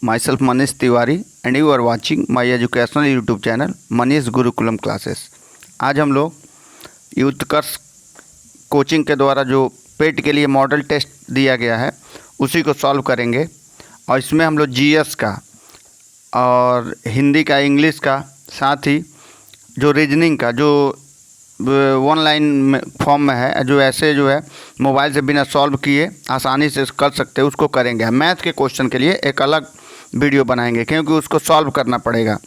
myself Manish Tiwari and you are watching my educational YouTube channel Manish Gurukulam Classes। आज हम लोग उत्कर्ष coaching के द्वारा जो पेट के लिए मॉडल टेस्ट दिया गया है उसी को सॉल्व करेंगे और इसमें हम लोग जीएस का और हिंदी का, इंग्लिश का, साथ ही जो रीजनिंग का जो ऑनलाइन फॉर्म में है, जो ऐसे जो है मोबाइल से बिना सॉल्व किए आसानी से कर सकते हैं उसको करेंगे। मैथ के क्वेश्चन के लिए एक अलग वीडियो बनाएंगे क्योंकि उसको सॉल्व करना पड़ेगा,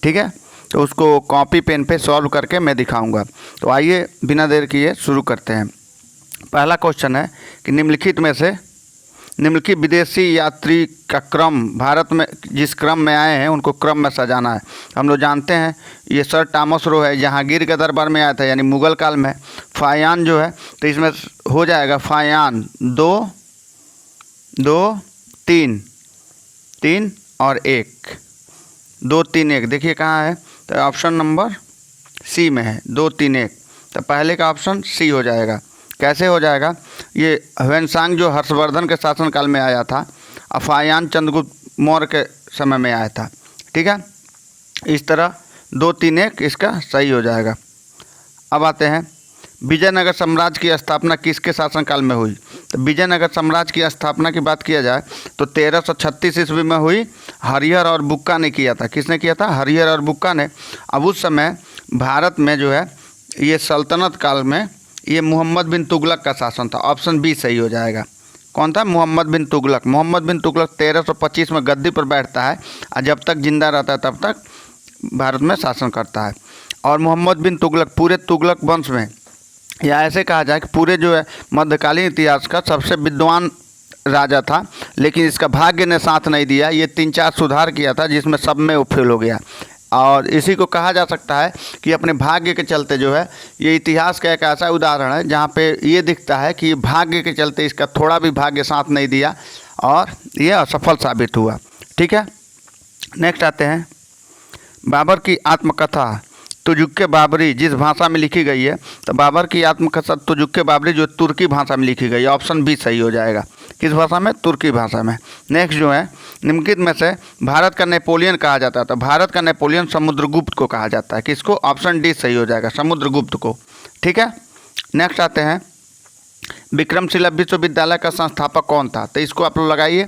ठीक है। तो उसको कॉपी पेन पे सॉल्व करके मैं दिखाऊंगा। तो आइए बिना देर किए शुरू करते हैं। पहला क्वेश्चन है कि निम्नलिखित विदेशी यात्री का क्रम भारत में जिस क्रम में आए हैं उनको क्रम में सजाना है। हम लोग जानते हैं ये सर टॉमस रो है, जहांगीर के दरबार में आया था यानी मुग़ल काल में। फ़ायान जो है तो इसमें हो जाएगा फ़ायान 2 2 3 3 और 1 2 3 1। देखिए कहाँ है, तो ऑप्शन नंबर सी में है 2 3 1। तो पहले का ऑप्शन सी हो जाएगा। कैसे हो जाएगा, ये ह्वेनसांग जो हर्षवर्धन के शासनकाल में आया था, फ़ायान चंद्रगुप्त मौर्य के समय में आया था, ठीक है। इस तरह 2 3 1 इसका सही हो जाएगा। अब आते हैं विजयनगर साम्राज्य की स्थापना किसके शासनकाल में हुई। तो विजयनगर साम्राज्य की स्थापना की बात किया जाए तो 1336 ईस्वी में हुई। हरिहर और बुक्का ने किया था। किसने किया था? हरिहर और बुक्का ने। अब उस समय भारत में जो है ये सल्तनत काल में ये मोहम्मद बिन तुगलक का शासन था। ऑप्शन बी सही हो जाएगा। कौन था? मोहम्मद बिन तुगलक। मोहम्मद बिन तुगलक 1325 में गद्दी पर बैठता है और जब तक जिंदा रहता है तब तक भारत में शासन करता है। और मोहम्मद बिन तुगलक पूरे तुगलक वंश में, या ऐसे कहा जाए कि पूरे जो है मध्यकालीन इतिहास का सबसे विद्वान राजा था, लेकिन इसका भाग्य ने साथ नहीं दिया। ये 3-4 सुधार किया था जिसमें सब में वो फेल हो गया। और इसी को कहा जा सकता है कि अपने भाग्य के चलते जो है ये इतिहास का एक ऐसा उदाहरण है जहाँ पे ये दिखता है कि भाग्य के चलते इसका थोड़ा भी भाग्य साथ नहीं दिया और ये असफल साबित हुआ, ठीक है। नेक्स्ट आते हैं बाबर की आत्मकथा तुजुक्के बाबरी जिस भाषा में लिखी गई है। तो बाबर की आत्मकथा तुजुक्के बाबरी जो तुर्की भाषा में लिखी गई है। ऑप्शन बी सही हो जाएगा। किस भाषा में? तुर्की भाषा में। नेक्स्ट जो है निम्नलिखित में से भारत का नेपोलियन कहा जाता है। तो भारत का नेपोलियन समुद्रगुप्त को कहा जाता है। किसको? ऑप्शन डी सही हो जाएगा, समुद्रगुप्त को, ठीक है। नेक्स्ट आते हैं विक्रमशिला विश्वविद्यालय का संस्थापक कौन था। तो इसको आप लोग लगाइए।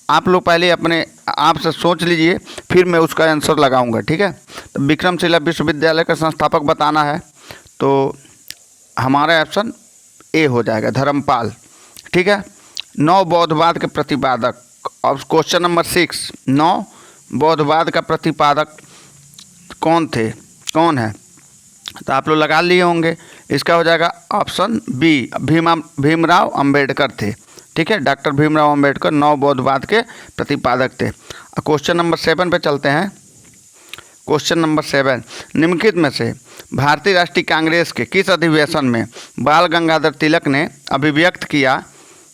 आप लोग पहले अपने आप से सोच लीजिए, फिर मैं उसका आंसर लगाऊंगा, ठीक है। तो विक्रमशिला विश्वविद्यालय का संस्थापक बताना है तो हमारा ऑप्शन ए हो जाएगा, धर्मपाल, ठीक है। 9 बौद्धवाद के प्रतिपादक। और क्वेश्चन नंबर 6, 9 बौद्धवाद का प्रतिपादक कौन थे, कौन है? तो आप लोग लगा लिए होंगे। इसका हो जाएगा ऑप्शन बी, भीमराव अंबेडकर थे, ठीक है। डॉक्टर भीमराव अंबेडकर 9 बौद्धवाद के प्रतिपादक थे। क्वेश्चन नंबर 7 पे चलते हैं। क्वेश्चन नंबर 7, निम्नलिखित में से भारतीय राष्ट्रीय कांग्रेस के किस अधिवेशन में बाल गंगाधर तिलक ने अभिव्यक्त किया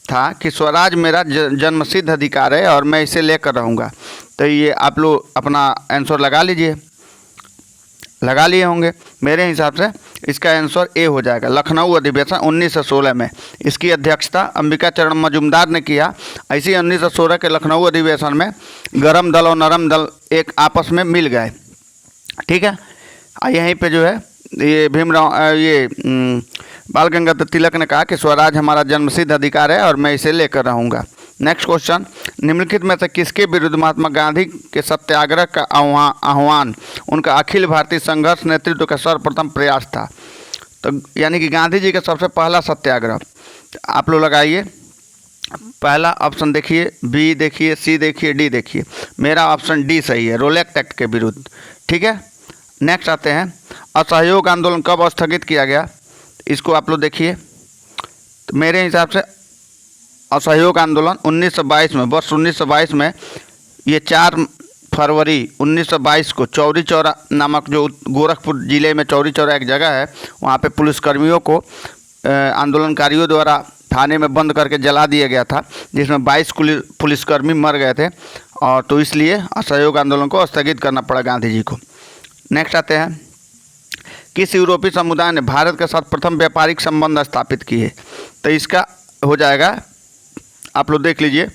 था कि स्वराज मेरा जन्मसिद्ध अधिकार है और मैं इसे लेकर रहूँगा। तो ये आप लोग अपना आंसर लगा लीजिए। लगा लिए होंगे। मेरे हिसाब से इसका आंसर ए हो जाएगा, लखनऊ अधिवेशन 1916 में। इसकी अध्यक्षता अंबिका चरण मजूमदार ने किया। ऐसे 1916 के लखनऊ अधिवेशन में गरम दल और नरम दल एक आपस में मिल गए, ठीक है। यहीं पे जो है ये बाल गंगाधर तिलक ने कहा कि स्वराज हमारा जन्मसिद्ध अधिकार है और मैं इसे लेकर रहूँगा। नेक्स्ट क्वेश्चन, निम्नलिखित में से किसके विरुद्ध महात्मा गांधी के सत्याग्रह का आह्वान उनका अखिल भारतीय संघर्ष नेतृत्व का सर्वप्रथम प्रयास था। तो यानी कि गांधी जी का सबसे पहला सत्याग्रह। आप लोग लगाइए। पहला ऑप्शन देखिए, बी देखिए, सी देखिए, डी देखिए। मेरा ऑप्शन डी सही है, रोलेक्ट एक्ट के विरुद्ध, ठीक है। नेक्स्ट आते हैं असहयोग आंदोलन कब स्थगित किया गया। इसको आप लोग देखिए। तो मेरे हिसाब से असहयोग आंदोलन 1922 में, वर्ष 1922 में, ये 4 फरवरी 1922 को चौरी चौरा नामक जो गोरखपुर ज़िले में चौरी चौरा एक जगह है, वहाँ पे पुलिसकर्मियों को आंदोलनकारियों द्वारा थाने में बंद करके जला दिया गया था, जिसमें 22 पुलिसकर्मी मर गए थे। और तो इसलिए असहयोग आंदोलन को स्थगित करना पड़ा गांधी जी को। नेक्स्ट आते हैं किस यूरोपीय समुदाय ने भारत के साथ प्रथम व्यापारिक संबंध स्थापित किए। तो इसका हो जाएगा, आप लोग देख लीजिए,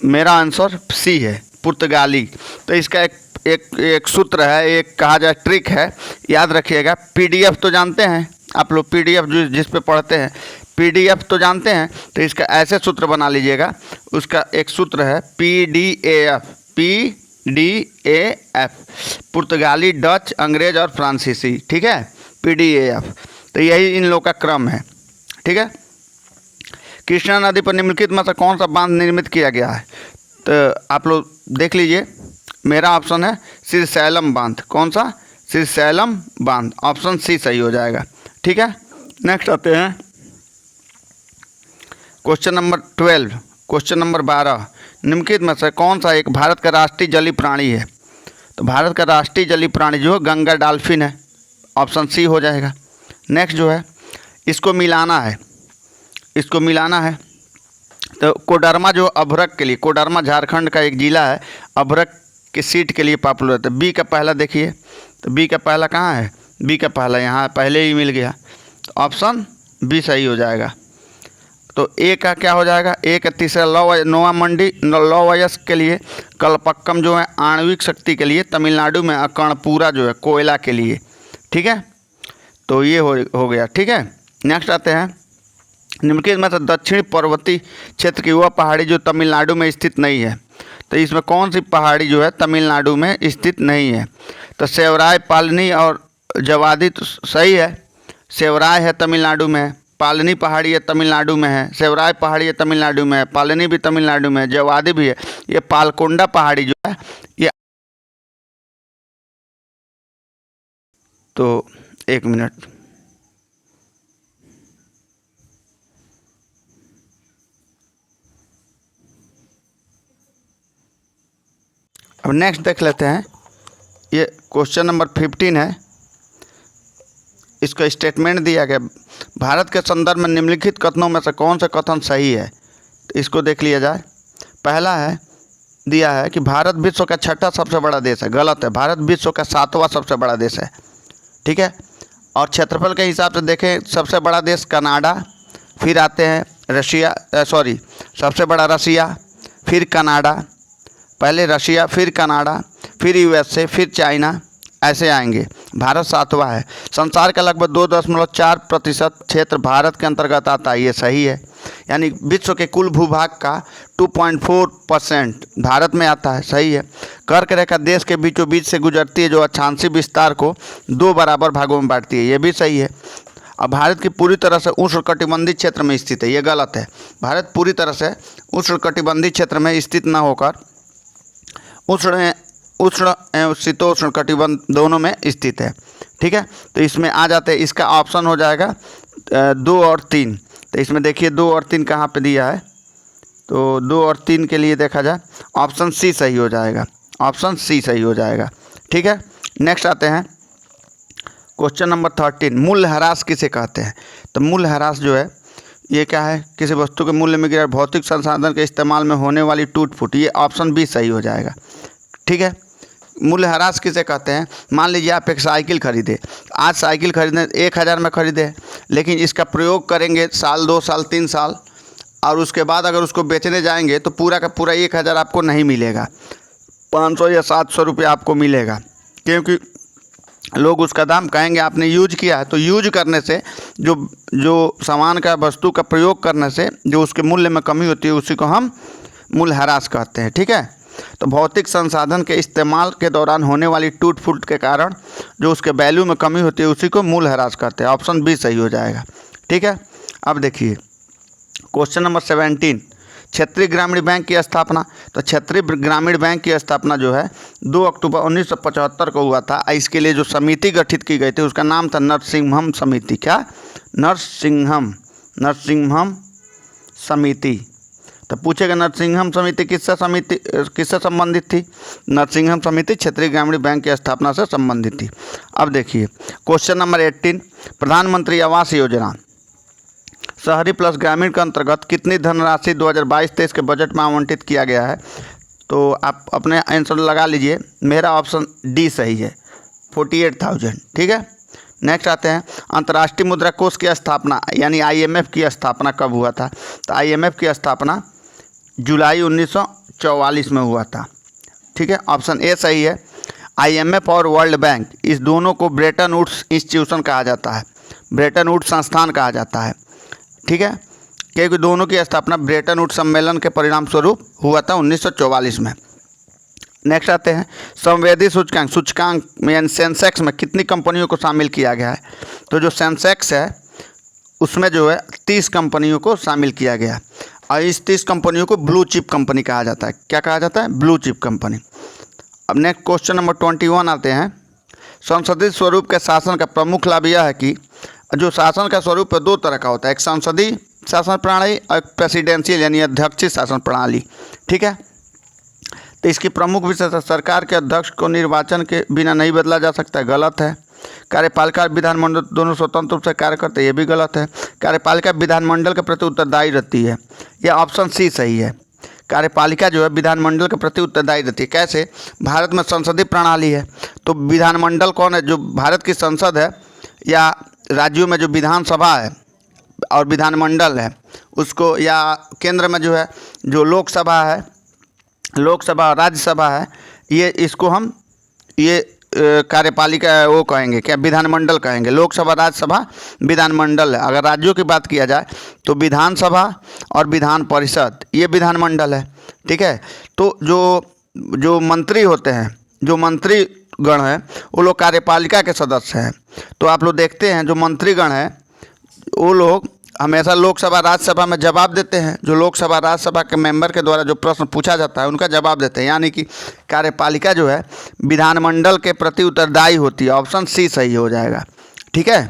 मेरा आंसर सी है, पुर्तगाली। तो इसका एक सूत्र है, एक कहा जाए ट्रिक है, याद रखिएगा। पीडीएफ तो जानते हैं आप लोग, पीडीएफ जिस पे पढ़ते हैं, पीडीएफ तो जानते हैं। तो इसका ऐसे सूत्र बना लीजिएगा। उसका एक सूत्र है पीडीएफ, पीडीएफ, पुर्तगाली, डच, अंग्रेज और फ्रांसीसी, ठीक है, पीडीएफ। तो यही इन लोग का क्रम है, ठीक है। कृष्णा नदी पर निम्नलिखित में से कौन सा बांध निर्मित किया गया है? तो आप लोग देख लीजिए, मेरा ऑप्शन है श्रीशैलम बांध। कौन सा? श्रीशैलम बांध, ऑप्शन सी सही हो जाएगा, ठीक है। नेक्स्ट आते हैं क्वेश्चन नंबर 12, क्वेश्चन नंबर 12, निम्नलिखित में से कौन सा एक भारत का राष्ट्रीय जलीय प्राणी है? तो भारत का राष्ट्रीय जलीय प्राणी जो है गंगा डॉल्फिन है, ऑप्शन सी हो जाएगा। नेक्स्ट जो है, इसको मिलाना है, इसको मिलाना है। तो कोडरमा जो अभ्रक के लिए, कोडरमा झारखंड का एक जिला है, अभ्रक की सीट के लिए पॉपुलर है। तो बी का पहला देखिए, तो बी का पहला कहाँ है? बी का पहला यहाँ पहले ही मिल गया, तो ऑप्शन बी सही हो जाएगा। तो ए का क्या हो जाएगा? ए का तीसरा नोवा मंडी, लौवयस्क के लिए, कलपक्कम जो है आणविक शक्ति के लिए तमिलनाडु में, कर्णपुरा जो है कोयला के लिए, ठीक है। तो ये हो गया, ठीक है। नेक्स्ट आते हैं, निम्नलिखित में से दक्षिणी पर्वतीय क्षेत्र की वह पहाड़ी जो तमिलनाडु में स्थित नहीं है। तो इसमें कौन सी पहाड़ी जो है तमिलनाडु में स्थित नहीं है? तो सेवराय, पालनी और जवादी तो सही है। सेवराय है तमिलनाडु में, पालनी पहाड़ी है तमिलनाडु में है, सेवराय पहाड़ी है तमिलनाडु में है, पालनी भी तमिलनाडु में है, जवादी भी है। ये पालकोंडा पहाड़ी जो है ये, तो एक मिनट, अब नेक्स्ट देख लेते हैं। ये क्वेश्चन नंबर 15 है, इसका स्टेटमेंट दिया गया, भारत के संदर्भ में निम्नलिखित कथनों में से कौन सा कथन सही है? तो इसको देख लिया जाए। पहला है, दिया है कि भारत विश्व का छठा सबसे बड़ा देश है, गलत है। भारत विश्व का 7वां सबसे बड़ा देश है, ठीक है। और क्षेत्रफल के हिसाब से देखें, सबसे बड़ा देश कनाडा, फिर आते हैं रशिया, सबसे बड़ा रशिया, फिर कनाडा, पहले रशिया, फिर कनाडा, फिर यूएसए, फिर चाइना, ऐसे आएंगे। भारत 7वां है। संसार का लगभग 2.4% क्षेत्र भारत के अंतर्गत आता है, ये सही है। यानी विश्व के कुल भूभाग का 2.4% भारत में आता है, सही है। कर्क रेखा देश के बीचों बीच से गुजरती है, जो अक्षांशीय विस्तार को 2 बराबर भागों में बांटती है, ये भी सही है। अब भारत की पूरी तरह से उष्णकटिबंधीय क्षेत्र में स्थित है, ये गलत है। भारत पूरी तरह से उष्णकटिबंधीय क्षेत्र में स्थित न होकर उष्ण एवं शीतोष्ण कटिबंध दोनों में स्थित है, ठीक है। तो इसमें आ जाते हैं, इसका ऑप्शन हो जाएगा 2 और 3। तो इसमें देखिए 2 और 3 कहाँ पे दिया है? तो 2 और 3 के लिए देखा जाए, ऑप्शन सी सही हो जाएगा, ऑप्शन सी सही हो जाएगा, ठीक है। नेक्स्ट आते हैं क्वेश्चन नंबर 13, मूल्यह्रास किसे कहते हैं? तो मूल्यह्रास जो है ये क्या है? किसी वस्तु के मूल्य में गिरावट, भौतिक संसाधन के इस्तेमाल में होने वाली टूट फूट, ये ऑप्शन बी सही हो जाएगा, ठीक है। मूल्यह्रास किसे कहते हैं? मान लीजिए आप एक साइकिल खरीदे, आज साइकिल खरीदने 1000 में खरीदे, लेकिन इसका प्रयोग करेंगे साल, 2 साल, 3 साल, और उसके बाद अगर उसको बेचने जाएंगे तो पूरा का पूरा 1000 आपको नहीं मिलेगा, 500 या 700 रुपये आपको मिलेगा, क्योंकि लोग उसका दाम कहेंगे आपने यूज किया है। तो यूज करने से जो सामान का, वस्तु का प्रयोग करने से जो उसके मूल्य में कमी होती है, उसी को हम मूल्यह्रास कहते हैं, ठीक है। तो भौतिक संसाधन के इस्तेमाल के दौरान होने वाली टूट फूट के कारण जो उसके वैल्यू में कमी होती है, उसी को मूल्यह्रास कहते हैं, ऑप्शन बी सही हो जाएगा, ठीक है। अब देखिए क्वेश्चन नंबर 17, क्षेत्रीय ग्रामीण बैंक की स्थापना। तो क्षेत्रीय ग्रामीण बैंक की स्थापना जो है 2 अक्टूबर 1975 को हुआ था। इसके लिए जो समिति गठित की गई थी उसका नाम था नरसिंहम समिति। क्या? नरसिंहम समिति। तो पूछेगा नरसिंहम समिति किससे संबंधित थी? नरसिंहम समिति क्षेत्रीय ग्रामीण बैंक की स्थापना से संबंधित थी। अब देखिए क्वेश्चन नंबर 18, प्रधानमंत्री आवास योजना शहरी प्लस ग्रामीण के अंतर्गत कितनी धनराशि 2022-23 के बजट में आवंटित किया गया है? तो आप अपने आंसर लगा लीजिए। मेरा ऑप्शन डी सही है, 48,000, ठीक है। नेक्स्ट आते हैं, अंतर्राष्ट्रीय मुद्रा कोष की स्थापना यानी IMF की स्थापना कब हुआ था? तो IMF की स्थापना जुलाई 1944 में हुआ था। ठीक है, ऑप्शन ए सही है। IMF और वर्ल्ड बैंक, इस दोनों को ब्रेटन वुड्स इंस्टीट्यूशन कहा जाता है, ब्रेटन वुड्स संस्थान कहा जाता है, ठीक है, क्योंकि दोनों की स्थापना ब्रेटन वुड्स सम्मेलन के परिणाम स्वरूप हुआ था 1944 में। नेक्स्ट आते हैं संवेदी सूचकांक, सूचकांक में यानी सेंसेक्स में कितनी कंपनियों को शामिल किया गया है? तो जो सेंसेक्स है उसमें जो है 30 कंपनियों को शामिल किया गया है, और इस 30 कंपनियों को ब्लू चिप कंपनी कहा जाता है। क्या कहा जाता है? Blue chip company. अब नेक्स्ट क्वेश्चन नंबर 21 आते हैं। संसदीय स्वरूप के शासन का प्रमुख लाभ यह है कि जो शासन का स्वरूप है दो तरह का होता है, एक संसदीय शासन प्रणाली और एक प्रेसिडेंशियल यानी अध्यक्षीय शासन प्रणाली, ठीक है। तो इसकी प्रमुख विशेषता, सरकार के अध्यक्ष को निर्वाचन के बिना नहीं बदला जा सकता है, गलत है। कार्यपालिका और विधानमंडल दोनों स्वतंत्र रूप से कार्य करते हैं, ये भी गलत है। कार्यपालिका विधानमंडल के प्रति उत्तरदायी रहती है, यह ऑप्शन सी सही है। कार्यपालिका जो है विधानमंडल के प्रति उत्तरदायी रहती है। कैसे? भारत में संसदीय प्रणाली है, तो विधानमंडल कौन है? जो भारत की संसद है या राज्यों में जो विधानसभा है और विधानमंडल है उसको, या केंद्र में जो है जो लोकसभा है, लोकसभा और राज्यसभा है, ये इसको हम ये कार्यपालिका वो कहेंगे, क्या? विधानमंडल कहेंगे। लोकसभा, राज्यसभा, विधानमंडल है। अगर राज्यों की बात किया जाए तो विधानसभा और विधान परिषद ये विधानमंडल है, ठीक है। तो जो मंत्री होते हैं, जो मंत्रीगण हैं वो लोग कार्यपालिका के सदस्य हैं। तो आप लोग देखते हैं जो मंत्रीगण हैं वो लोग हमेशा लोकसभा राज्यसभा में जवाब देते हैं। जो लोकसभा राज्यसभा के मेंबर के द्वारा जो प्रश्न पूछा जाता है उनका जवाब देते हैं, यानी कि कार्यपालिका जो है विधानमंडल के प्रति उत्तरदायी होती है। ऑप्शन सी सही हो जाएगा, ठीक है।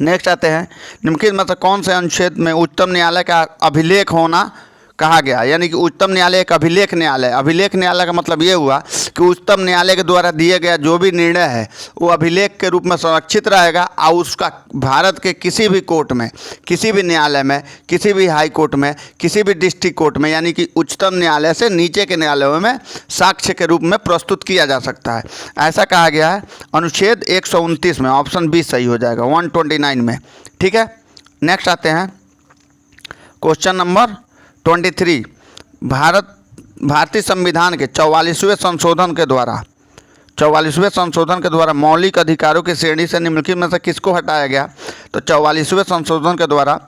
नेक्स्ट आते हैं, निम्नलिखित में से कौन से अनुच्छेद में उच्चतम न्यायालय का अभिलेख होना कहा गया? यानी कि उच्चतम न्यायालय एक अभिलेख न्यायालय। अभिलेख न्यायालय का मतलब ये हुआ कि उच्चतम न्यायालय के द्वारा दिए गया जो भी निर्णय है वो अभिलेख के रूप में संरक्षित रहेगा, और उसका भारत के किसी भी कोर्ट में, किसी भी न्यायालय में, किसी भी हाई कोर्ट में, किसी भी डिस्ट्रिक्ट कोर्ट में, यानी कि उच्चतम न्यायालय से नीचे के न्यायालयों में साक्ष्य के रूप में प्रस्तुत किया जा सकता है, ऐसा कहा गया है अनुच्छेद 129 में। ऑप्शन बी सही हो जाएगा, 129 में, ठीक है। नेक्स्ट आते हैं क्वेश्चन नंबर 23। भारतीय संविधान के 44वें संशोधन के द्वारा मौलिक अधिकारों की श्रेणी से निम्नलिखित में से किसको हटाया गया? तो 44वें संशोधन के द्वारा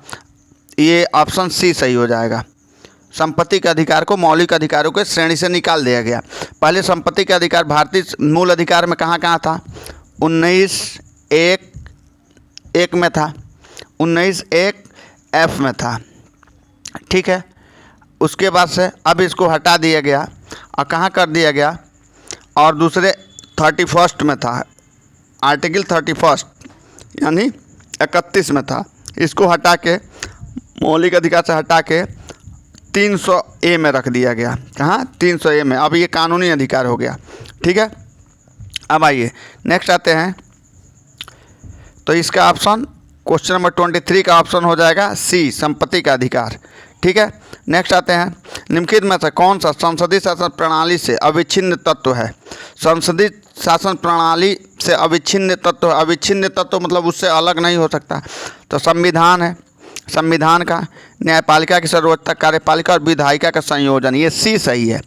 ये ऑप्शन सी सही हो जाएगा। संपत्ति के अधिकार को मौलिक अधिकारों के श्रेणी से निकाल दिया गया। पहले संपत्ति के अधिकार भारतीय मूल अधिकार में कहाँ था? 19(1) में था, 19(1)(f) में था, ठीक है। उसके बाद से अब इसको हटा दिया गया और कहाँ कर दिया गया? और दूसरे 31 में था, आर्टिकल 31 यानी 31 में था। इसको हटा के मौलिक अधिकार से हटा के 300A में रख दिया गया। कहाँ? 300A में। अब ये कानूनी अधिकार हो गया, ठीक है। अब आइए नेक्स्ट आते हैं, तो इसका ऑप्शन क्वेश्चन नंबर 23 का ऑप्शन हो जाएगा सी, संपत्ति का अधिकार, ठीक है। नेक्स्ट आते हैं, निम्नलिखित में से कौन सा संसदीय शासन प्रणाली से अविच्छिन्न तत्व है? संसदीय शासन प्रणाली से अविच्छिन्न तत्व, अविच्छिन्न तत्व मतलब उससे अलग नहीं हो सकता। तो संविधान है, संविधान का, न्यायपालिका की सर्वोच्चता, कार्यपालिका और विधायिका का संयोजन, ये सी सही है।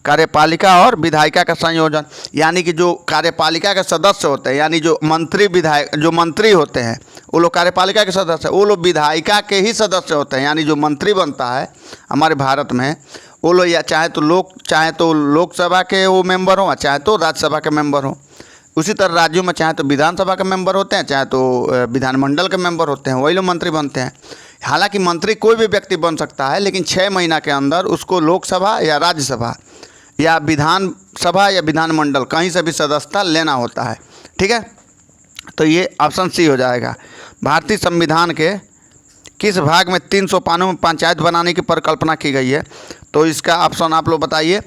कार्यपालिका और विधायिका का संयोजन, यानी कि जो कार्यपालिका के सदस्य होते हैं, यानी जो मंत्री विधायक, जो मंत्री होते हैं वो लोग कार्यपालिका के सदस्य, वो लोग विधायिका के ही सदस्य होते हैं। यानी जो मंत्री बनता है हमारे भारत में वो लोग, या चाहे तो लोकसभा के वो मेंबर हो, चाहे तो राज्यसभा के मेंबर हो। उसी तरह राज्यों में चाहे तो विधानसभा के मेंबर होते हैं, चाहे तो विधानमंडल के मेंबर होते हैं, वही लोग मंत्री बनते हैं। हालांकि मंत्री कोई भी व्यक्ति बन सकता है, लेकिन 6 महीना के अंदर उसको लोकसभा या राज्यसभा या विधानसभा या विधानमंडल कहीं से भी सदस्यता लेना होता है, ठीक है। तो ये ऑप्शन सी हो जाएगा। भारतीय संविधान के किस भाग में 300 पानों में पंचायत बनाने की परिकल्पना की गई है? तो इसका ऑप्शन आप लोग बताइए,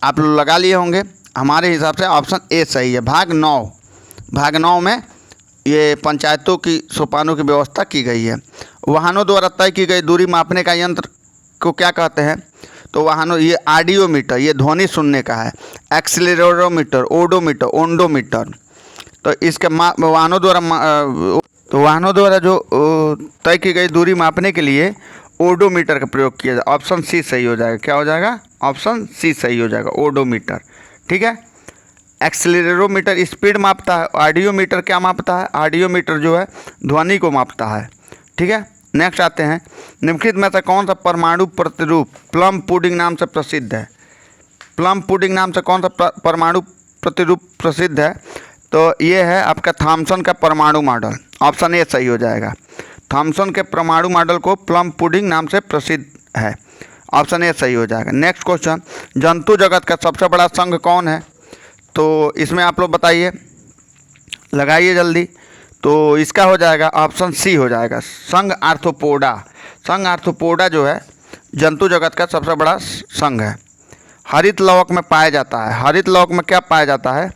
आप लोग लगा लिए होंगे। हमारे हिसाब से ऑप्शन ए सही है, भाग 9 में ये पंचायतों की सोपानों की व्यवस्था की गई है। वाहनों द्वारा तय की गई दूरी मापने का यंत्र को क्या कहते हैं? तो वाहनों, ये ऑडियोमीटर, ये ध्वनि सुनने का है, एक्सीलरोमीटर, ओडोमीटर, ओंडोमीटर। तो इसके वाहनों द्वारा जो तय की गई दूरी मापने के लिए ओडोमीटर का प्रयोग किया जाए। ऑप्शन सी सही हो जाएगा। क्या हो जाएगा? ऑप्शन सी सही हो जाएगा, ओडोमीटर। ठीक है। एक्सेलेरोमीटर स्पीड मापता है। ऑडियोमीटर क्या मापता है? ऑडियोमीटर जो है ध्वनि को मापता है। ठीक है। नेक्स्ट आते हैं, निम्नलिखित में से कौन सा परमाणु प्रतिरूप प्लम पुडिंग नाम से प्रसिद्ध है? प्लम पुडिंग नाम से कौन सा परमाणु प्रतिरूप प्रसिद्ध है? तो ये है आपका थॉमसन का परमाणु मॉडल। ऑप्शन ए सही हो जाएगा। थॉमसन के परमाणु मॉडल को प्लम पुडिंग नाम से प्रसिद्ध है। ऑप्शन ए सही हो जाएगा। नेक्स्ट क्वेश्चन, जंतु जगत का सबसे बड़ा संघ कौन है? तो इसमें आप लोग बताइए, लगाइए जल्दी। तो इसका हो जाएगा ऑप्शन सी हो जाएगा, संघ आर्थ्रोपोडा। संघ आर्थ्रोपोडा जो है जंतु जगत का सबसे बड़ा संघ है। हरित लवक में पाया जाता है। हरित लवक में क्या पाया जाता है?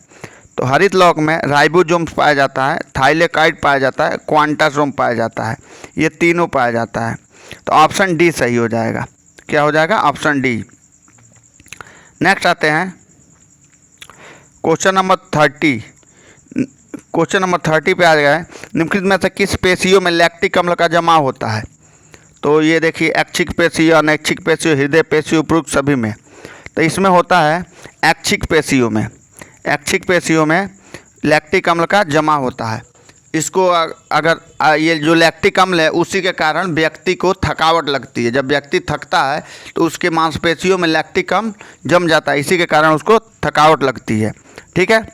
तो हरित लवक में राइबोसोम पाया जाता है, थाइलेकाइड पाया जाता है, क्वांटासोम पाया जाता है। ये तीनों पाया जाता है। तो ऑप्शन डी सही हो जाएगा। क्या हो जाएगा? Option D. नेक्स्ट आते हैं क्वेश्चन नंबर 30। क्वेश्चन नंबर 30 पे आ गया है, निम्नलिखित में से किस पेशियों में लैक्टिक अम्ल का जमाव होता है? तो ये देखिए, ऐच्छिक पेशियों, अनैच्छिक पेशियों, हृदय पेशियों, उपरोक्त सभी में। तो इसमें होता है ऐच्छिक पेशियों में। ऐच्छिक पेशियों में लैक्टिक अम्ल का जमा होता है। इसको अगर ये जो लैक्टिक अम्ल है उसी के कारण व्यक्ति को थकावट लगती है। जब व्यक्ति थकता है तो उसके मांसपेशियों में लैक्टिक अम्ल जम जाता है, इसी के कारण उसको थकावट लगती है। ठीक है।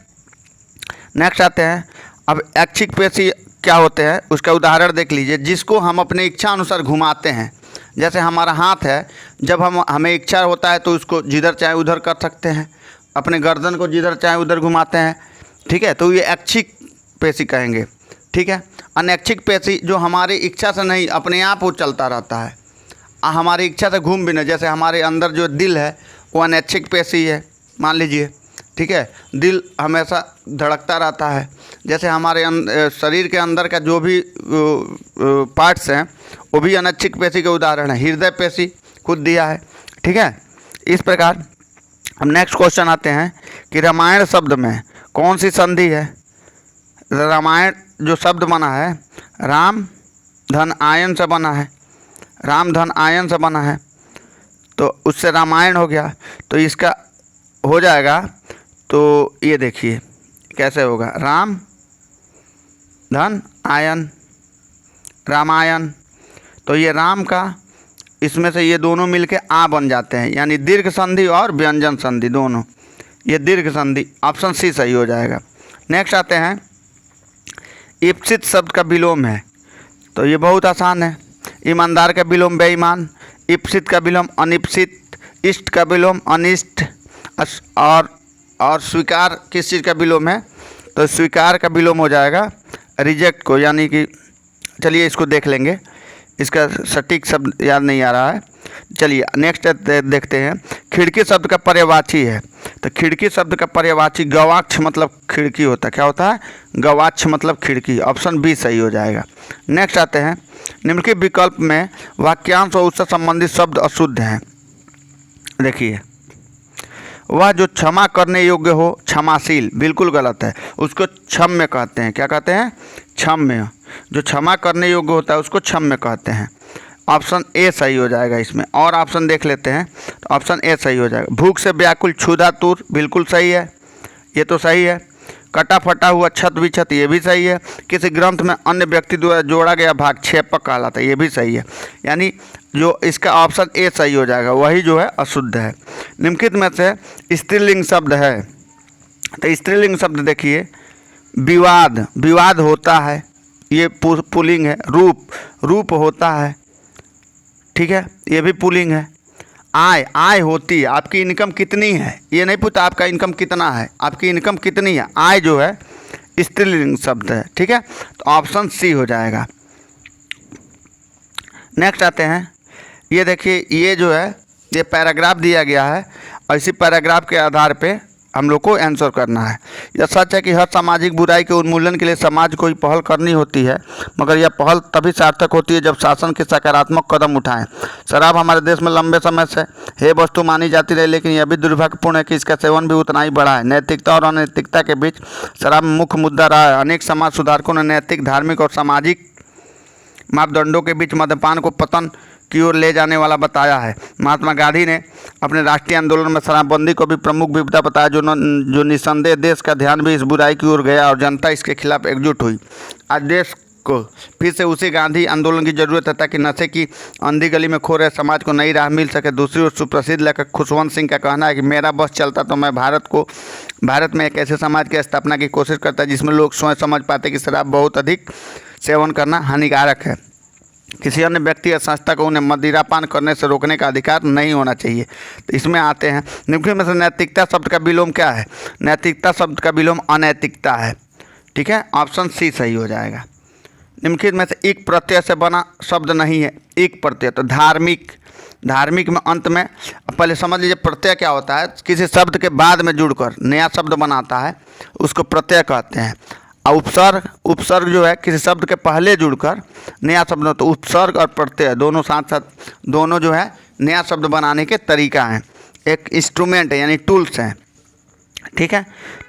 नेक्स्ट आते हैं, अब ऐच्छिक पेशी क्या होते हैं उसका उदाहरण देख लीजिए। जिसको हम अपने इच्छा अनुसार घुमाते हैं, जैसे हमारा हाथ है, जब हमें इच्छा होता है तो उसको जिधर चाहे उधर कर सकते हैं, अपने गर्दन को जिधर चाहे उधर घुमाते हैं। ठीक है। तो ये ऐच्छिक पेशी कहेंगे। ठीक है। अनैच्छिक पेशी जो हमारी इच्छा से नहीं, अपने आप वो चलता रहता है, हमारी इच्छा से घूम भी नहीं। जैसे हमारे अंदर जो दिल है वो अनैच्छिक पेशी है, मान लीजिए। ठीक है। दिल हमेशा धड़कता रहता है। जैसे हमारे शरीर के अंदर का जो भी पार्ट्स हैं वो भी अनैच्छिक पेशी के उदाहरण है। हृदय पेशी खुद दिया है। ठीक है। इस प्रकार अब नेक्स्ट क्वेश्चन आते हैं कि रामायण शब्द में कौन सी संधि है? रामायण जो शब्द बना है राम धन आयन से बना है। राम धन आयन से बना है, तो उससे रामायण हो गया। तो इसका हो जाएगा, तो ये देखिए कैसे होगा, राम धन आयन, रामायण। तो ये राम का, इसमें से ये दोनों मिलके आ बन जाते हैं, यानी दीर्घ संधि और व्यंजन संधि दोनों, ये दीर्घ संधि। ऑप्शन सी सही हो जाएगा। नेक्स्ट आते हैं, इप्सित शब्द का विलोम है। तो ये बहुत आसान है। ईमानदार का विलोम बेईमान, इप्सित का विलोम अनिप्सित, इष्ट का विलोम अनिष्ट, और स्वीकार किस चीज़ का विलोम है? तो स्वीकार का विलोम हो जाएगा रिजेक्ट को, यानी कि चलिए इसको देख लेंगे, इसका सटीक शब्द याद नहीं आ रहा है। चलिए नेक्स्ट देखते हैं। खिड़की शब्द का पर्यायवाची है। तो खिड़की शब्द का पर्यायवाची गवाक्ष मतलब खिड़की होता है। क्या होता है? गवाक्ष मतलब खिड़की। ऑप्शन बी सही हो जाएगा। नेक्स्ट आते हैं, निम्नलिखित विकल्प में वाक्यांश और उससे संबंधित शब्द अशुद्ध हैं। देखिए, वह जो क्षमा करने योग्य हो क्षमाशील, बिल्कुल गलत है। उसको क्षम्य कहते हैं। क्या कहते हैं? क्षम्य। जो क्षमा करने योग्य होता है उसको क्षम्य कहते हैं। ऑप्शन ए सही हो जाएगा इसमें। और ऑप्शन देख लेते हैं, तो ऑप्शन ए सही हो जाएगा। भूख से व्याकुल क्षुधा तूर, बिल्कुल सही है, ये तो सही है। कटा फटा हुआ छत विछत, ये भी सही है। किसी ग्रंथ में अन्य व्यक्ति द्वारा जोड़ा गया भाग क्षेपक कहलाता है, ये भी सही है। यानी जो इसका ऑप्शन ए सही हो जाएगा, वही जो है अशुद्ध है। निम्नलिखित में से स्त्रीलिंग शब्द है। तो स्त्रीलिंग शब्द देखिए, विवाद, विवाद होता है, ये पुल्लिंग है। रूप, रूप होता है। ठीक है, ये भी पुल्लिंग है। आय, आय होती है। आपकी इनकम कितनी है, ये नहीं पूछता आपका इनकम कितना है, आपकी इनकम कितनी है। आय जो है स्त्रीलिंग शब्द है। ठीक है। तो ऑप्शन सी हो जाएगा। नेक्स्ट आते हैं, ये देखिए, ये जो है ये पैराग्राफ दिया गया है और इसी पैराग्राफ के आधार पे हम लोग को आंसर करना है। यह सच है कि हर सामाजिक बुराई के उन्मूलन के लिए समाज को ही पहल करनी होती है, मगर यह पहल तभी सार्थक होती है जब शासन के सकारात्मक कदम उठाएं। शराब हमारे देश में लंबे समय से हे वस्तु मानी जाती रही, लेकिन यह भी दुर्भाग्यपूर्ण है कि इसका सेवन भी उतना ही बढ़ा है। नैतिकता और अनैतिकता के बीच शराब मुख्य मुद्दा रहा है। अनेक समाज सुधारकों ने नैतिक, धार्मिक और सामाजिक मापदंडों के बीच मद्यपान को पतन की ओर ले जाने वाला बताया है। महात्मा गांधी ने अपने राष्ट्रीय आंदोलन में शराबबंदी को भी प्रमुख विपदा बताया, जो निस्संदेह देश का ध्यान भी इस बुराई की ओर गया और जनता इसके खिलाफ एकजुट हुई। आज देश को फिर से उसी गांधी आंदोलन की जरूरत है ताकि नशे की अंधी गली में खो रहे समाज को नई राह मिल सके। दूसरी ओर सुप्रसिद्ध लेखक खुशवंत सिंह का कहना है कि मेरा बस चलता तो मैं भारत में एक ऐसे समाज की स्थापना की कोशिश करता जिसमें लोग स्वयं समझ पाते कि शराब बहुत अधिक सेवन करना हानिकारक है। किसी अन्य व्यक्ति या संस्था को उन्हें मदिरापान करने से रोकने का अधिकार नहीं होना चाहिए। तो इसमें आते हैं निम्नलिखित में से नैतिकता शब्द का विलोम क्या है? नैतिकता शब्द का विलोम अनैतिकता है। ठीक है, ऑप्शन सी सही हो जाएगा। निम्नलिखित में से एक प्रत्यय से बना शब्द नहीं है। एक प्रत्यय तो धार्मिक में अंत में, पहले समझ लीजिए प्रत्यय क्या होता है। किसी शब्द के बाद में जुड़कर नया शब्द बनाता है उसको प्रत्यय कहते हैं। और उपसर्ग जो है किसी शब्द के पहले जुड़कर नया शब्द, तो उपसर्ग और प्रत्यय दोनों साथ साथ दोनों जो है नया शब्द बनाने के तरीका हैं, एक इंस्ट्रूमेंट है यानी टूल्स हैं। ठीक है,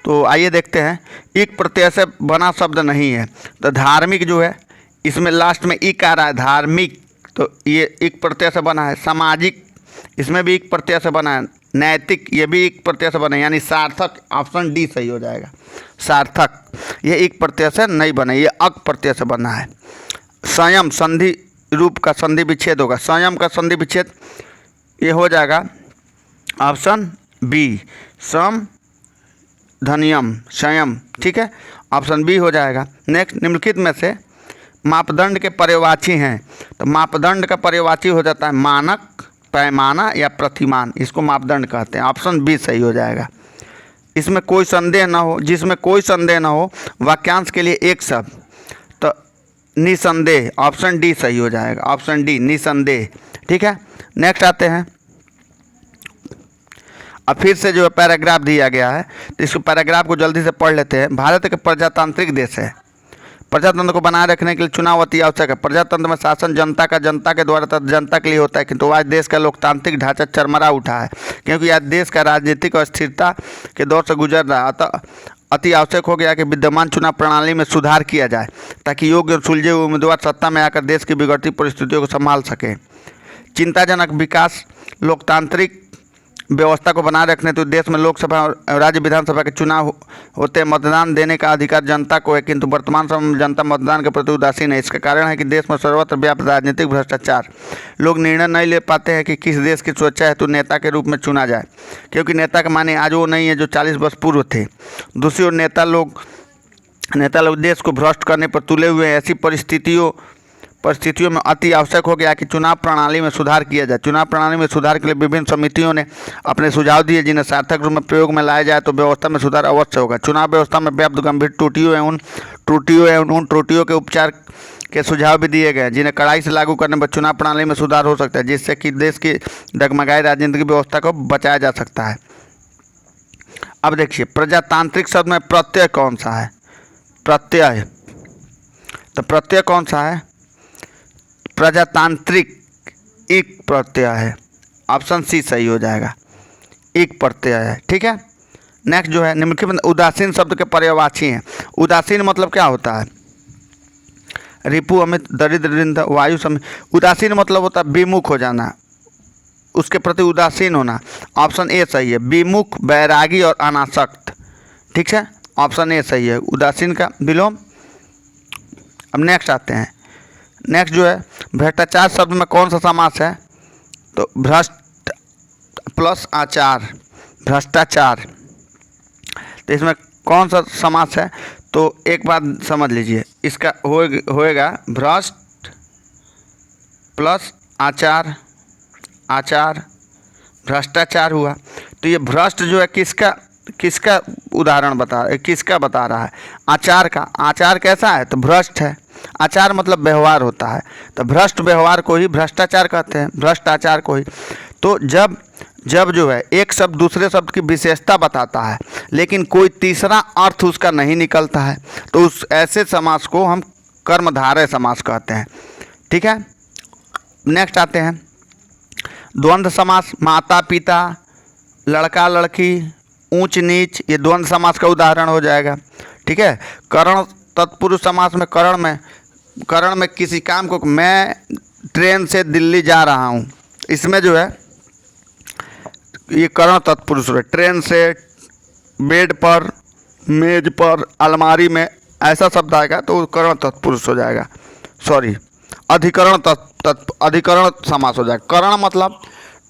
तो आइए देखते हैं। एक प्रत्यय से बना शब्द नहीं है, तो धार्मिक जो है इसमें लास्ट में इक आ रहा है, धार्मिक, तो ये एक प्रत्यय से बना है। सामाजिक, इसमें भी एक प्रत्यय से बना है। नैतिक, ये भी एक प्रत्यय से बना है, यानी सार्थक, ऑप्शन डी सही हो जाएगा। सार्थक ये एक प्रत्यय से नहीं बना, ये अक प्रत्यय से बना है। संयम संधि रूप का संधि विच्छेद होगा। संयम का संधि विच्छेद ये हो जाएगा ऑप्शन बी, सम धनियम, संयम। ठीक है, ऑप्शन बी हो जाएगा। नेक्स्ट, निम्नलिखित में से मापदंड के पर्यवाची हैं, तो मापदंड का पर्यवाची हो जाता है मानक, पैमाना या प्रतिमान, इसको मापदंड कहते हैं। ऑप्शन बी सही हो जाएगा। इसमें कोई संदेह ना हो, जिसमें कोई संदेह ना हो वाक्यांश के लिए एक शब्द, तो निसंदेह, ऑप्शन डी सही हो जाएगा। ऑप्शन डी निसंदेह। ठीक है, नेक्स्ट आते हैं। अब फिर से जो है पैराग्राफ दिया गया है, तो इस पैराग्राफ को जल्दी से पढ़ लेते हैं। भारत एक प्रजातांत्रिक देश है। प्रजातंत्र को बनाए रखने के लिए चुनाव अति आवश्यक है। प्रजातंत्र में शासन जनता के द्वारा तथा जनता के लिए होता है, किंतु आज देश का लोकतांत्रिक ढांचा चरमरा उठा है, क्योंकि आज देश का राजनीतिक अस्थिरता के दौर से गुजर रहा है। अतः अति आवश्यक हो गया कि विद्यमान चुनाव प्रणाली में सुधार किया जाए ताकि योग्य और सुलझे हुए उम्मीदवार सत्ता में आकर देश की बिगड़ती परिस्थितियों को संभाल सकें। चिंताजनक विकास लोकतांत्रिक व्यवस्था को बनाए रखने तो देश में लोकसभा और राज्य विधानसभा के चुनाव होते मतदान देने का अधिकार जनता को है, किंतु वर्तमान समय में जनता मतदान के प्रति उदासीन है। इसका कारण है कि देश में सर्वत्र व्याप्त राजनीतिक भ्रष्टाचार। लोग निर्णय नहीं ले पाते हैं कि किस देश की सुरक्षा हेतु नेता के रूप में चुना जाए, क्योंकि नेता के माने आज वो नहीं है जो 40 वर्ष पूर्व थे। दूसरी ओर नेता लोग देश को भ्रष्ट करने पर तुले हुए हैं। ऐसी परिस्थितियों में अति आवश्यक हो गया कि चुनाव प्रणाली में सुधार किया जाए। चुनाव प्रणाली में सुधार के लिए विभिन्न समितियों ने अपने सुझाव दिए, जिन्हें सार्थक रूप में प्रयोग में लाया जाए तो व्यवस्था में सुधार अवश्य होगा। चुनाव व्यवस्था में व्याप्त गंभीर त्रुटियों एवं उन त्रुटियों के उपचार के सुझाव भी दिए गए, जिन्हें कड़ाई से लागू करने पर चुनाव प्रणाली में सुधार हो सकता है, जिससे कि देश की डगमगाई राजनीतिक व्यवस्था को बचाया जा सकता है। अब देखिए, प्रजातांत्रिक शब्द में प्रत्यय कौन सा है? प्रत्यय, तो प्रत्यय कौन सा है? प्रजातांत्रिक एक प्रत्यय है। ऑप्शन सी सही हो जाएगा, एक प्रत्यय है। ठीक है, नेक्स्ट जो है निम्नलिखित में उदासीन शब्द के पर्यवाची हैं। उदासीन मतलब क्या होता है? रिपु अमित दरिद्र वायु समय। उदासीन मतलब होता है विमुख हो जाना, उसके प्रति उदासीन होना। ऑप्शन ए सही है, विमुख, बैरागी और अनासक्त। ठीक है, ऑप्शन ए सही है, उदासीन का विलोम। अब नेक्स्ट आते हैं। नेक्स्ट जो है भ्रष्टाचार शब्द में कौन सा समास है? तो भ्रष्ट प्लस आचार, भ्रष्टाचार। तो इसमें कौन सा समास है? तो एक बात समझ लीजिए, इसका होएगा भ्रष्ट प्लस आचार, आचार भ्रष्टाचार हुआ। तो ये भ्रष्ट जो है किसका उदाहरण किसका बता रहा है? आचार का। आचार कैसा है? तो भ्रष्ट है। आचार मतलब व्यवहार होता है, तो भ्रष्ट व्यवहार को ही भ्रष्टाचार कहते हैं, भ्रष्ट आचार को ही। तो जब जो है एक शब्द दूसरे शब्द की विशेषता बताता है लेकिन कोई तीसरा अर्थ उसका नहीं निकलता है, तो उस ऐसे समास को हम कर्मधारय समास कहते हैं। ठीक है, नेक्स्ट आते हैं द्वंद्व समास। माता पिता, लड़का लड़की, ऊंच नीच, ये द्वंद्व समास का उदाहरण हो जाएगा। ठीक है, करण तत्पुरुष समास में करण में किसी काम को मैं ट्रेन से दिल्ली जा रहा हूँ, इसमें जो है ये करण तत्पुरुष है। ट्रेन से, बेड पर, मेज पर, अलमारी में, ऐसा शब्द आएगा तो वो करण तत्पुरुष हो जाएगा। सॉरी, अधिकरण समास हो जाएगा। करण मतलब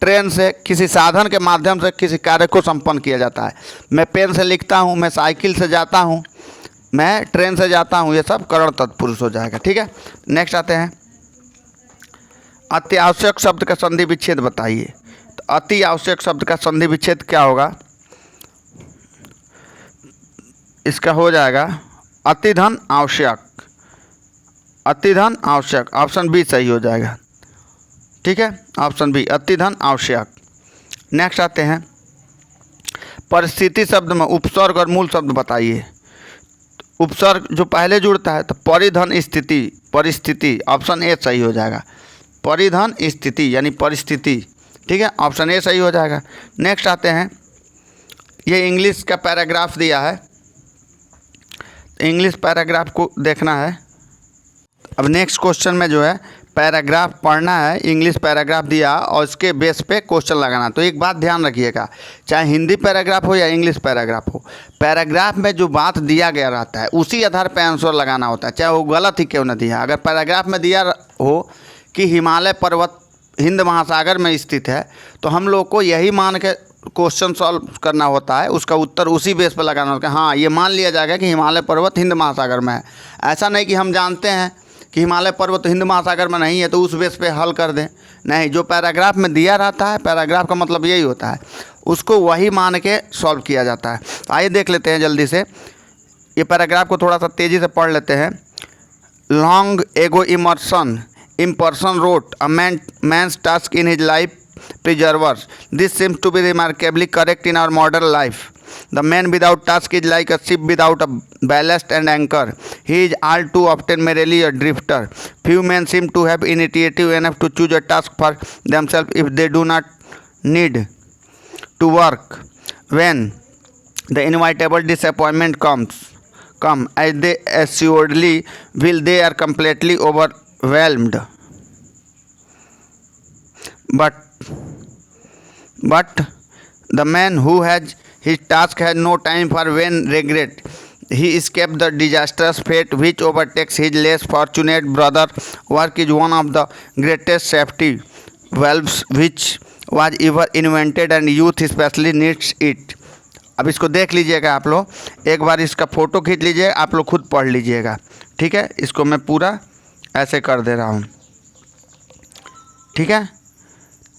ट्रेन से, किसी साधन के माध्यम से किसी कार्य को संपन्न किया जाता है। मैं पेन से लिखता हूँ, मैं साइकिल से जाता हूँ, मैं ट्रेन से जाता हूँ, ये सब करण तत्पुरुष हो जाएगा। ठीक है, नेक्स्ट आते हैं, अति आवश्यक शब्द का संधि विच्छेद बताइए। तो अति आवश्यक शब्द का संधि विच्छेद क्या होगा? इसका हो जाएगा अतिधन आवश्यक। अतिधन आवश्यक, ऑप्शन बी सही हो जाएगा। ठीक है, ऑप्शन बी, अतिधन आवश्यक। नेक्स्ट आते हैं, परिस्थिति शब्द में उपसर्ग और मूल शब्द बताइए। उपसर्ग जो पहले जुड़ता है तो परिधन स्थिति, परिस्थिति, ऑप्शन ए सही हो जाएगा। परिधन स्थिति यानी परिस्थिति। ठीक है, ऑप्शन ए सही हो जाएगा। नेक्स्ट आते हैं, ये इंग्लिश का पैराग्राफ दिया है, इंग्लिश पैराग्राफ को देखना है। अब नेक्स्ट क्वेश्चन में जो है पैराग्राफ पढ़ना है, इंग्लिश पैराग्राफ दिया और इसके बेस पे क्वेश्चन लगाना। तो एक बात ध्यान रखिएगा, चाहे हिंदी पैराग्राफ हो या इंग्लिश पैराग्राफ हो, पैराग्राफ में जो बात दिया गया रहता है उसी आधार पर आंसर लगाना होता है, चाहे वो गलत ही क्यों न दिया। अगर पैराग्राफ में दिया हो कि हिमालय पर्वत हिंद महासागर में स्थित है, तो हम लोग को यही मान के क्वेश्चन सॉल्व करना होता है, उसका उत्तर उसी बेस पर लगाना होता है। हाँ, ये मान लिया जाएगा कि हिमालय पर्वत हिंद महासागर में है। ऐसा नहीं कि हम जानते हैं कि हिमालय पर्वत हिंद महासागर में नहीं है तो उस बेस पे हल कर दें। नहीं, जो पैराग्राफ में दिया रहता है, पैराग्राफ का मतलब यही होता है, उसको वही मान के सॉल्व किया जाता है। तो आइए देख लेते हैं जल्दी से, ये पैराग्राफ को थोड़ा सा तेज़ी से पढ़ लेते हैं। Long ago Emerson wrote a man's task in his life preserves. This seems to be remarkably correct in our modern life. The man without task is like a ship without a ballast and anchor. He is all too often merely a drifter. Few men seem to have initiative enough to choose a task for themselves if they do not need to work. When the inevitable disappointment come as they assuredly will, they are completely overwhelmed. But the man who has his task has no time for vain regret. He escaped the disastrous fate which overtakes his less fortunate brother. Work is one of the greatest safety valves which was ever invented, and youth especially needs it. अब इसको देख लीजिएगा आप लोग, एक बार इसका photo खींच लीजिए, आप लोग खुद पढ़ लीजिएगा। ठीक है, इसको मैं पूरा ऐसे कर दे रहा हूँ। ठीक है,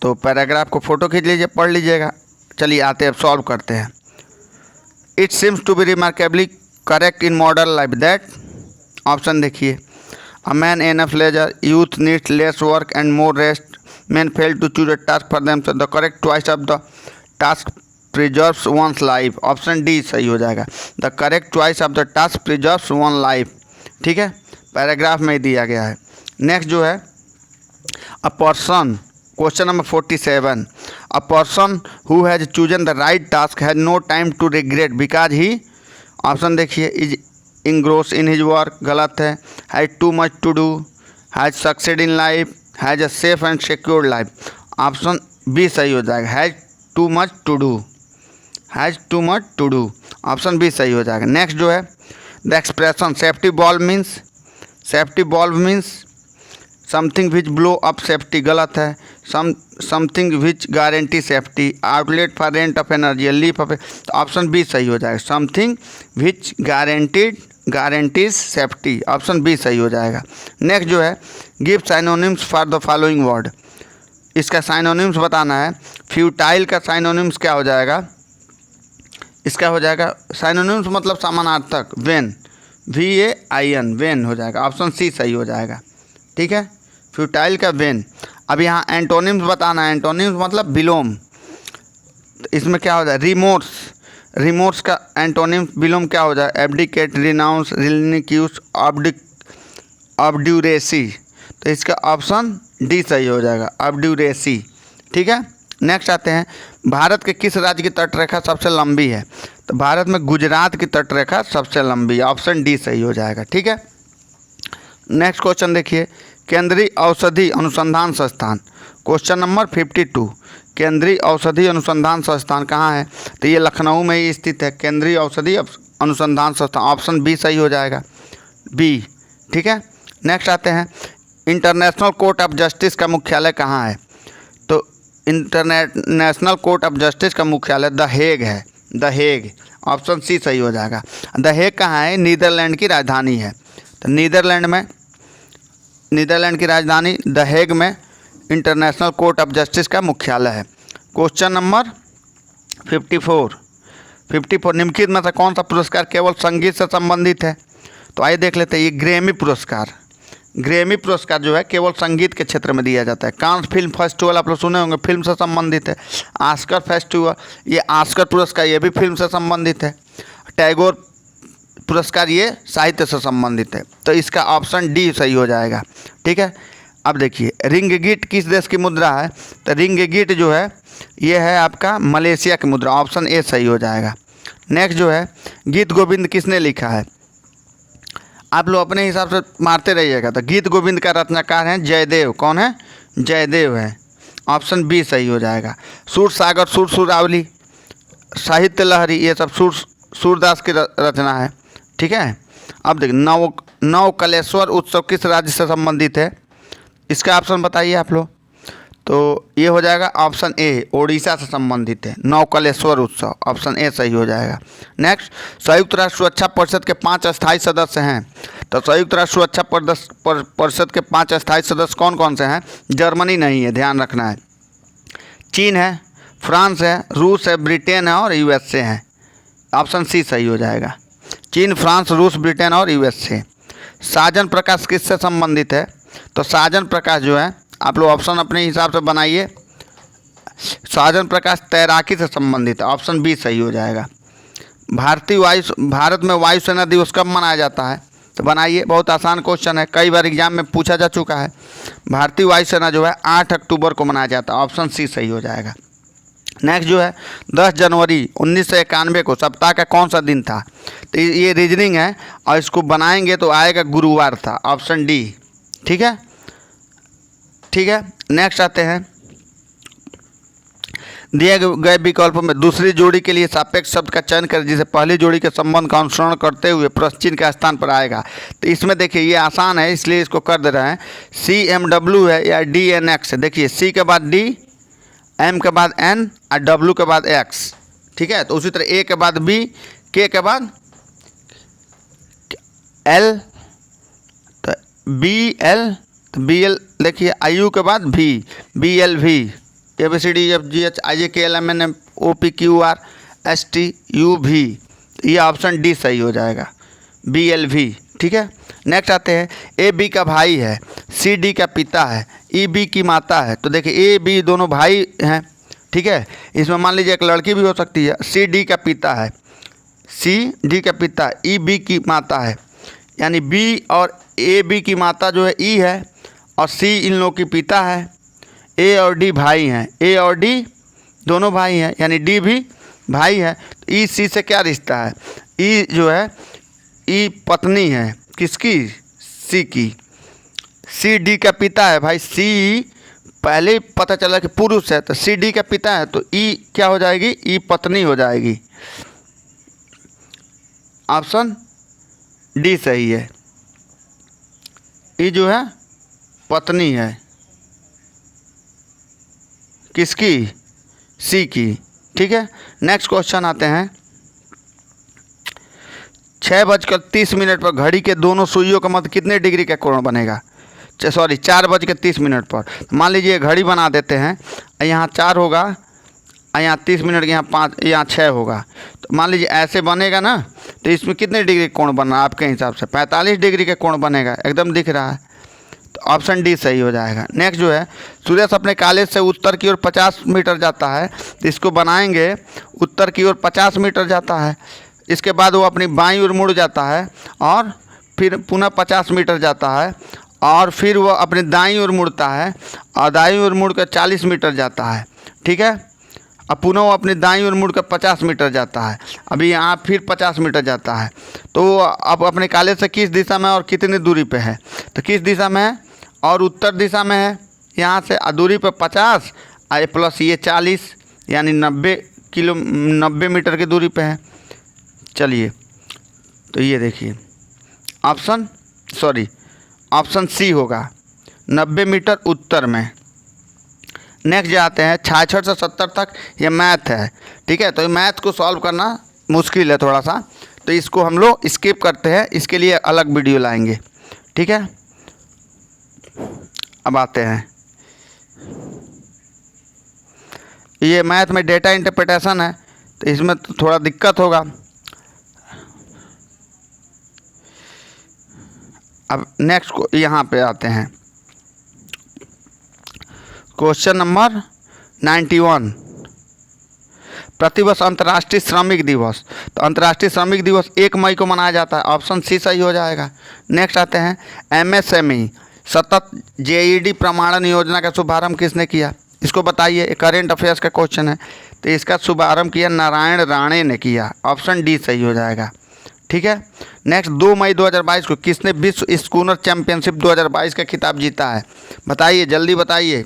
तो पैराग्राफ को फ़ोटो खींच लीजिए, पढ़ लीजिएगा। चलिए आते हैं, अब सॉल्व करते हैं। It seems to be remarkably correct in modern life that, option देखिए, a man enough leisure, youth needs less work and more rest, man fail to choose a task for themselves, the correct choice of the task preserves one's life, option D सही हो जाएगा। The correct choice of the task preserves one life. ठीक है, paragraph में दिया गया है। Next जो है, a person, question number 47, a person who has chosen the right task has no time to regret because he, option देखिए, is engross in his work, गलत है। Has too much to do, has succeeded in life, has a safe and secure life, option B सही हो जाएगा। Has too much to do, has too much to do, option B सही हो जाएगा। Next जो है, the expression safety valve means something which blow up safety, गलत है। Something which guarantee safety, outlet for rent of energy, leaf off, तो option B सही हो जाएगा। Something which guarantees safety, option B सही हो जाएगा। नेक्स्ट जो है, give synonyms for the following word, इसका साइनोनिम्स बताना है। फ्यूटाइल का साइनोनिम्स क्या हो जाएगा? इसका हो जाएगा साइनोनिम्स मतलब समानार्थक, वेन, VAIN, वेन हो जाएगा, ऑप्शन सी सही हो जाएगा। ठीक है, फ्यूटाइल का वेन। अब यहाँ एंटोनिम्स बताना है, एंटोनिम्स मतलब विलोम, तो इसमें क्या हो जाए, रिमोर्स का एंटोनिम्स विलोम क्या हो जाए, एब्डिकेट, रिनाउंस, रिलिक्यूस, ऑब्ड्यूरेसी, तो इसका ऑप्शन डी सही हो जाएगा, ऑब्ड्यूरेसी। ठीक है, नेक्स्ट आते हैं, भारत के किस राज्य की तटरेखा सबसे लंबी है? तो भारत में गुजरात की तटरेखा सबसे लंबी है, ऑप्शन डी सही हो जाएगा। ठीक है, नेक्स्ट क्वेश्चन देखिए, केंद्रीय औषधि अनुसंधान संस्थान। क्वेश्चन नंबर 52, केंद्रीय औषधि अनुसंधान संस्थान कहाँ है? तो ये लखनऊ में ही स्थित है, केंद्रीय औषधि अनुसंधान संस्थान। ऑप्शन बी सही हो जाएगा, बी। ठीक है, नेक्स्ट आते हैं, इंटरनेशनल कोर्ट ऑफ जस्टिस का मुख्यालय कहाँ है? तो इंटरनेशनल कोर्ट ऑफ जस्टिस का मुख्यालय द हेग है, द हेग। ऑप्शन सी सही हो जाएगा। द हेग कहाँ है? नीदरलैंड की राजधानी है। तो नीदरलैंड की राजधानी द हेग में इंटरनेशनल कोर्ट ऑफ जस्टिस का मुख्यालय है। क्वेश्चन नंबर 54, निम्नलिखित में से कौन सा पुरस्कार केवल संगीत से संबंधित है? तो आइए देख लेते हैं। ये ग्रैमी पुरस्कार जो है केवल संगीत के क्षेत्र में दिया जाता है। कांस फिल्म फेस्टिवल आप लोग सुने होंगे, फिल्म से संबंधित है। ऑस्कर फेस्टिवल, ये ऑस्कर पुरस्कार, ये भी फिल्म से संबंधित है। टैगोर पुरस्कार, ये साहित्य से संबंधित है। तो इसका ऑप्शन डी सही हो जाएगा। ठीक है, अब देखिए रिंगगिट किस देश की मुद्रा है? तो रिंगगिट जो है ये है आपका मलेशिया की मुद्रा। ऑप्शन ए सही हो जाएगा। नेक्स्ट जो है, गीत गोविंद किसने लिखा है? आप लोग अपने हिसाब से मारते रहिएगा। तो गीत गोविंद का रचनाकार हैं जयदेव। कौन है? जयदेव है। ऑप्शन बी सही हो जाएगा। सूर सागर, सुर सुरावली, साहित्य लहरी, ये सब सूरदास की रचना है। ठीक है, अब देखिए नवकलेश्वर उत्सव किस राज्य से संबंधित है? इसका ऑप्शन बताइए आप लोग। तो ये हो जाएगा ऑप्शन ए, ओडिशा से संबंधित है नवकलेश्वर उत्सव। ऑप्शन ए सही हो जाएगा। नेक्स्ट, संयुक्त राष्ट्र सुरक्षा परिषद के 5 अस्थायी सदस्य हैं। तो संयुक्त राष्ट्र सुरक्षा परिषद के 5 अस्थायी सदस्य कौन कौन से हैं? जर्मनी नहीं है, ध्यान रखना है। चीन है, फ्रांस है, रूस है, ब्रिटेन है और यूएसए है। ऑप्शन सी सही हो जाएगा। चीन, फ्रांस, रूस, ब्रिटेन और यूएसए। साजन प्रकाश किससे संबंधित है? तो साजन प्रकाश जो है, आप लोग ऑप्शन अपने हिसाब से बनाइए। साजन प्रकाश तैराकी से संबंधित है। ऑप्शन बी सही हो जाएगा। भारत में वायुसेना दिवस कब मनाया जाता है? तो बनाइए, बहुत आसान क्वेश्चन है, कई बार एग्जाम में पूछा जा चुका है। भारतीय वायुसेना जो है 8 अक्टूबर को मनाया जाता है। ऑप्शन सी सही हो जाएगा। नेक्स्ट जो है, 10 जनवरी 1991 को सप्ताह का कौन सा दिन था? तो ये रीजनिंग है और इसको बनाएंगे तो आएगा गुरुवार था। Option D. ठीक है, नेक्स्ट आते हैं, दिए गए विकल्पों में दूसरी जोड़ी के लिए सापेक्ष शब्द का चयन करें जिसे पहली जोड़ी के संबंध का अनुसरण करते हुए प्रश्न चिन्ह का स्थान पर आएगा। तो इसमें देखिए ये आसान है इसलिए इसको कर दे रहे हैं। CMW है या DNX है। देखिए C के बाद D, M के बाद N और W के बाद X। ठीक है, तो उसी तरह A के बाद B, K के बाद L, तो BL, तो BL देखिए, IU के बाद V, BLV, ABCD EFG HIJ KL MN OP QR ST UV। ये ऑप्शन डी सही हो जाएगा, BLV। ठीक है, नेक्स्ट आते हैं, AB का भाई है, CD का पिता है, EB की माता है। तो देखिए AB दोनों भाई हैं। ठीक है, इसमें मान लीजिए एक लड़की भी हो सकती है। CD का पिता है, CD का पिता, EB की माता है, यानी B और AB की माता जो है E है और C इन लोगों की पिता है। A और D भाई हैं, A और D दोनों भाई हैं, यानी D भी भाई है। तो E C से क्या रिश्ता है? E जो है, E पत्नी है किसकी? C की। C D का पिता है भाई। C पहले ही पता चला कि पुरुष है, तो C D का पिता है, तो E क्या हो जाएगी? E पत्नी हो जाएगी। ऑप्शन डी सही है। E जो है पत्नी है किसकी? C की। ठीक है, नेक्स्ट क्वेश्चन आते हैं, 6:30 पर घड़ी के दोनों सुइयों का मध्य कितने डिग्री का कोण बनेगा? 4:30 पर। मान लीजिए घड़ी बना देते हैं, यहाँ 4 होगा, यहाँ 30 मिनट, यहाँ 5, यहाँ 6 होगा। तो मान लीजिए ऐसे बनेगा ना, तो इसमें कितने डिग्री कोण बनना आपके हिसाब से? 45 डिग्री का कोण बनेगा, एकदम दिख रहा है। तो ऑप्शन डी सही हो जाएगा। नेक्स्ट जो है, सूर्य अपने कॉलेज से उत्तर की ओर 50 मीटर जाता है, तो इसको बनाएंगे, उत्तर की ओर 50 मीटर जाता है, इसके बाद वो अपनी बाईं ओर मुड़ जाता है और फिर पुनः 50 मीटर जाता है और फिर वो अपनी दाईं ओर मुड़ता है और दाईं ओर मुड़ कर 40 मीटर जाता है। ठीक है, अब पुनः वो अपनी दाईं ओर मुड़ कर 50 मीटर जाता है, अभी यहाँ फिर 50 मीटर जाता है। तो अब अपने कॉलेज से किस दिशा में और कितनी दूरी पे है? तो किस दिशा में है और उत्तर दिशा में है, यहाँ से दूरी पर 50 प्लस ये 40 यानी 90 मीटर की दूरी पे है। चलिए तो ये देखिए ऑप्शन सी होगा 90 मीटर उत्तर में। नेक्स्ट जाते हैं 66 से 70 तक, ये मैथ है, ठीक है। तो ये मैथ को सॉल्व करना मुश्किल है थोड़ा सा, तो इसको हम लोग स्किप करते हैं, इसके लिए अलग वीडियो लाएंगे, ठीक है। अब आते हैं, ये मैथ में डेटा इंटरप्रिटेशन है, तो इसमें तो थोड़ा दिक्कत होगा। अब नेक्स्ट को यहाँ पे आते हैं, क्वेश्चन नंबर 91, प्रतिवर्ष अंतर्राष्ट्रीय श्रमिक दिवस। तो अंतर्राष्ट्रीय श्रमिक दिवस 1 मई को मनाया जाता है, ऑप्शन सी सही हो जाएगा। नेक्स्ट आते हैं एमएसएमई सतत जेईडी प्रमाणन योजना का शुभारंभ किसने किया, इसको बताइए। करेंट अफेयर्स का क्वेश्चन है, तो इसका शुभारंभ किया नारायण राणे ने किया, ऑप्शन डी सही हो जाएगा, ठीक है। नेक्स्ट 2 मई 2022 को किसने विश्व स्कूनर चैंपियनशिप 2022 का खिताब जीता है, बताइए, जल्दी बताइए।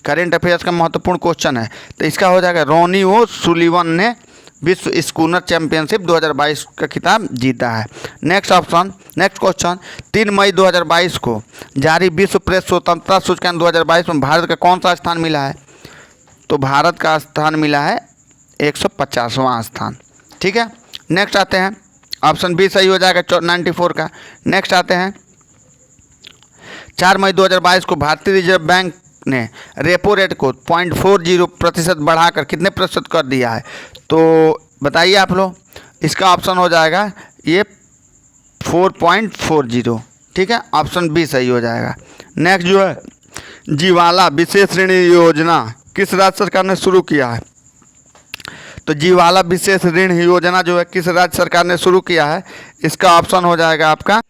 करेंट अफेयर्स का महत्वपूर्ण क्वेश्चन है, तो इसका हो जाएगा रोनी ओ सुलिवन ने विश्व स्कूनर चैंपियनशिप 2022 का खिताब जीता है। नेक्स्ट क्वेश्चन 3 मई 2022 को जारी विश्व प्रेस स्वतंत्रता सूचकांक 2022 में भारत का कौन सा स्थान मिला है, तो भारत का स्थान मिला है 150वां स्थान, ठीक है। नेक्स्ट आते हैं, ऑप्शन बी सही हो जाएगा 94 का। नेक्स्ट आते हैं 4 मई 2022 को भारतीय रिजर्व बैंक ने रेपो रेट को 0.40% बढ़ाकर कितने प्रतिशत कर दिया है, तो बताइए आप लोग। इसका ऑप्शन हो जाएगा ये 4.40, ठीक है, ऑप्शन बी सही हो जाएगा। नेक्स्ट जो है जीवाला विशेष ऋण योजना किस राज्य सरकार ने शुरू किया है, तो जीवाला विशेष ऋण योजना जो है किस राज्य सरकार ने शुरू किया है, इसका ऑप्शन हो जाएगा आपका,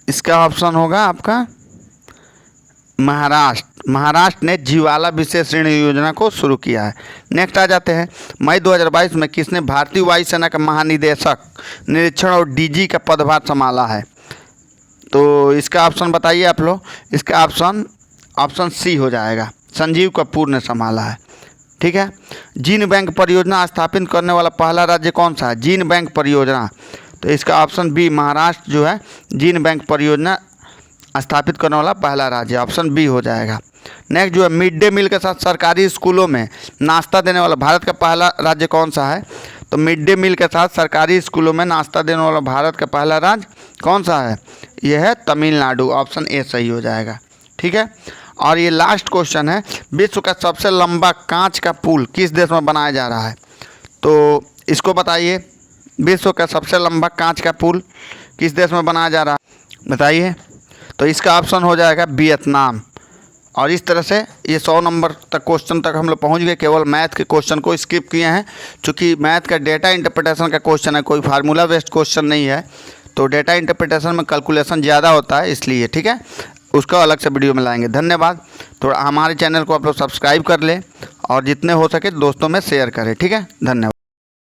इसका ऑप्शन होगा आपका महाराष्ट्र ने जीवाला विशेष ऋण योजना को शुरू किया है। नेक्स्ट आ जाते हैं, मई 2022 में किसने भारतीय वायुसेना का महानिदेशक निरीक्षण और डीजी का पदभार संभाला है, तो इसका ऑप्शन बताइए आप लोग। इसका ऑप्शन सी हो जाएगा, संजीव कपूर ने संभाला है, ठीक है। जीन बैंक परियोजना स्थापित करने वाला पहला राज्य कौन सा है, जीन बैंक परियोजना, तो इसका ऑप्शन बी महाराष्ट्र जो है जीन बैंक परियोजना स्थापित करने वाला पहला राज्य, ऑप्शन बी हो जाएगा। नेक्स्ट जो है मिड डे मील के साथ सरकारी स्कूलों में नाश्ता देने वाला भारत का पहला राज्य कौन सा है, तो मिड डे मील के साथ सरकारी स्कूलों में नाश्ता देने वाला भारत का पहला राज्य कौन सा है, यह है तमिलनाडु, ऑप्शन ए सही हो जाएगा, ठीक है। और ये लास्ट क्वेश्चन है, विश्व का सबसे लंबा कांच का पुल किस देश में बनाया जा रहा है, तो इसको बताइए। विश्व का सबसे लंबा कांच का पुल किस देश में बनाया जा रहा है, बताइए। तो इसका ऑप्शन हो जाएगा वियतनाम। और इस तरह से ये 100 नंबर तक क्वेश्चन तक हम लोग पहुँच गए, केवल मैथ के क्वेश्चन को स्किप किए हैं, क्योंकि मैथ का डेटा इंटरप्रिटेशन का क्वेश्चन है, कोई फार्मूला बेस्ड क्वेश्चन नहीं है, तो डेटा इंटरप्रिटेशन में कैलकुलेशन ज़्यादा होता है, इसलिए, ठीक है, उसका अलग से वीडियो में लाएंगे। धन्यवाद। थोड़ा हमारे चैनल को आप लोग सब्सक्राइब कर लें और जितने हो सके दोस्तों में शेयर करें, ठीक है, धन्यवाद।